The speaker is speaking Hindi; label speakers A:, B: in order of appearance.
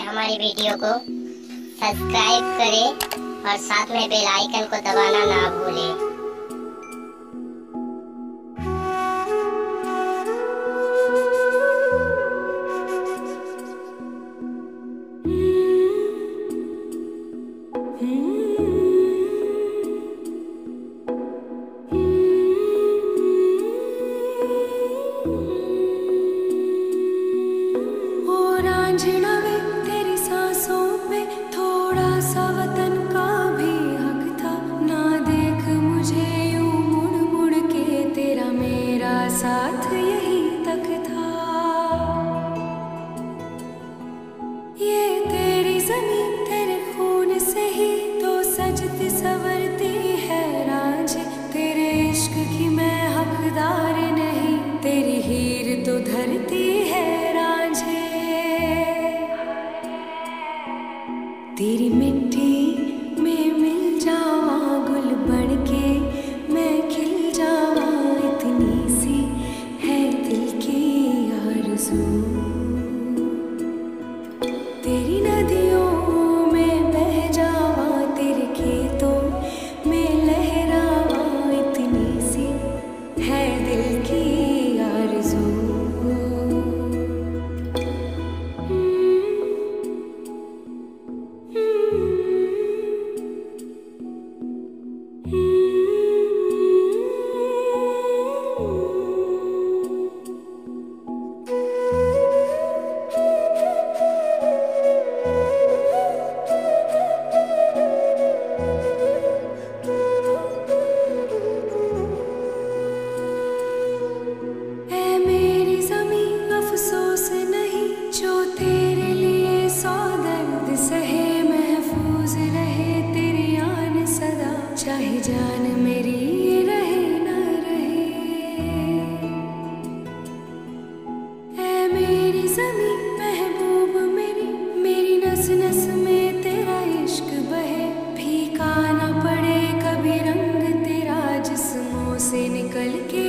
A: हमारी वीडियो को सब्सक्राइब करें और साथ में बेल आइकन को दबाना ना भूलें।
B: तेरी सांसों पे थोड़ा सा वतन का भी हक था। ना देख मुझे यूं मुड़ मुड़ के, तेरा मेरा साथ यही तक था। ये तेरी ज़मीं तेरे खून से ही तो सजती संवरती है रांझ। तेरे इश्क की मैं हकदार नहीं, तेरी हीर तो धरती है रांझे। तेरी मिट्टी में मिल जावा गुल बन के, मैं खिल जावा, इतनी सी है दिल की आरज़ू। तेरी नदियों में बह जावा, तेरे खेतों में लहरावा, इतनी सी है दिल की आरज़ू। अफसोस नहीं जो तेरे लिए सौ दर्द सहे, महफूज रहे तेरी आन सदा, चाहे जान मेरी रहे न रहे। ऐ मेरी ज़मीं महबूब मेरी, मेरी नस नस में तेरा इश्क बहे। फीका न पड़े कभी रंग तेरा जिस्मों से निकल के,